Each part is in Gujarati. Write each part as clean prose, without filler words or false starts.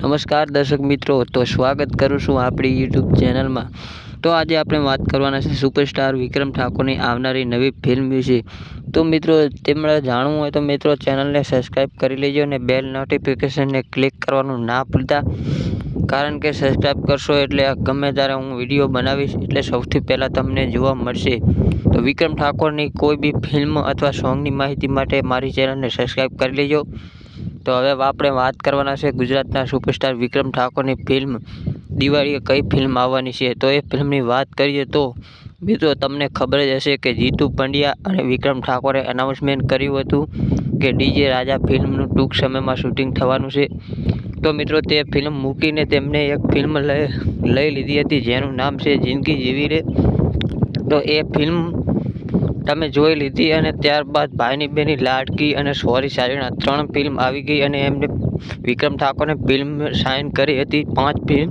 નમસ્કાર દર્શક મિત્રો, તો સ્વાગત કરું છું આપણી યુટ્યુબ ચેનલમાં। તો આજે આપણે વાત કરવાના છે સુપરસ્ટાર વિક્રમ ઠાકોરની આવનારી નવી ફિલ્મ વિશે। તો મિત્રો, તેમને જાણવું હોય તો મિત્રો ચેનલને સબસ્ક્રાઈબ કરી લેજો અને બેલ નોટિફિકેશનને ક્લિક કરવાનું ના ભૂલતા, કારણ કે સબસ્ક્રાઈબ કરશો એટલે ગમે ત્યારે હું વિડીયો બનાવીશ એટલે સૌથી પહેલાં તમને જોવા મળશે। તો વિક્રમ ઠાકોરની કોઈ બી ફિલ્મ અથવા સોંગની માહિતી માટે મારી ચેનલને સબસ્ક્રાઈબ કરી લેજો। તો હવે આપણે વાત કરવાના છે ગુજરાતના સુપરસ્ટાર વિક્રમ ઠાકોરની ફિલ્મ દિવાળીએ કઈ ફિલ્મ આવવાની છે। તો એ ફિલ્મની વાત કરીએ તો મિત્રો, તમને ખબર જ હશે કે જીતુ પંડ્યા અને વિક્રમ ઠાકોરે અનાઉન્સમેન્ટ કર્યું હતું કે ડીજે રાજા ફિલ્મનું ટૂંક સમયમાં શૂટિંગ થવાનું છે। તો મિત્રો, તે ફિલ્મ મૂકીને તેમને એક ફિલ્મ લઈ લીધી હતી જેનું નામ છે જિંદગી જીવી રે। તો એ ફિલ્મ તમે જોઈ લીધી અને ત્યારબાદ ભાઈની બેની લાડકી અને સોરી સાજણા 3 ફિલ્મ આવી ગઈ અને એમને વિક્રમ ઠાકોરને ફિલ્મ સાઇન કરી હતી 5 ફિલ્મ।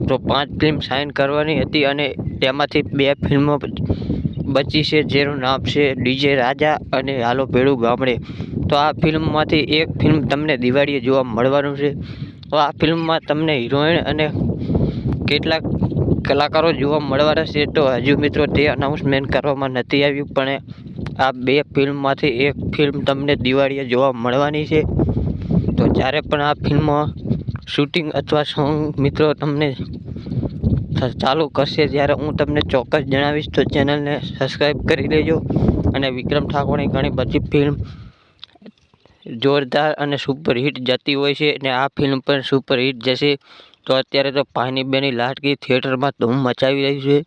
તો 5 ફિલ્મ સાઇન કરવાની હતી અને તેમાંથી 2 ફિલ્મો બચી છે જેનું નામ છે ડીજે રાજા અને હાલો ભેળું ગામડે। તો આ ફિલ્મમાંથી એક ફિલ્મ તમને દિવાળીએ જોવા મળવાનું છે। તો આ ફિલ્મમાં તમને હિરોઈન અને કેટલાક કલાકારો જોવા મળવાના છે। તો હજુ મિત્રો તે અનાઉન્સમેન્ટ કરવામાં નથી આવ્યું, પણ આ 2 ફિલ્મમાંથી એક ફિલ્મ તમને દિવાળીએ જોવા મળવાની છે। તો જ્યારે પણ આ ફિલ્મ શૂટિંગ અથવા સોંગ મિત્રો તમને ચાલુ કરશે ત્યારે હું તમને ચોક્કસ જણાવીશ। તો ચેનલને સબસ્ક્રાઈબ કરી લેજો અને વિક્રમ ઠાકોરની ઘણી બધી ફિલ્મ જોરદાર અને સુપરહિટ જતી હોય છે અને આ ફિલ્મ પણ સુપરહિટ જશે। તો અત્યારે તો ભાઈની બેની લાડકી થિયેટરમાં ધૂમ મચાવી રહી છે।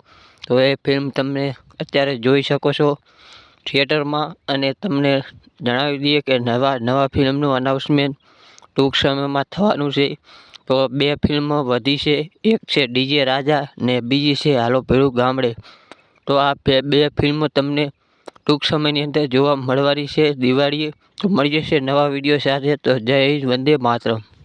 તો એ ફિલ્મ તમે અત્યારે જોઈ શકો છો થિયેટરમાં। અને તમને જણાવી દઈએ કે નવા ફિલ્મનું અનાઉન્સમેન્ટ ટૂંક સમયમાં થવાનું છે। તો 2 ફિલ્મ વધી છે, એક છે ડીજે રાજા ને બીજી છે હાલો ભેળું ગામડે। તો આ 2 ફિલ્મ તમને ટૂંક સમયની અંદર જોવા મળવાની છે દિવાળીએ। તો મળી જશે નવા વિડીયો સાથે। તો જય હિન્દ, વંદે માતરમ।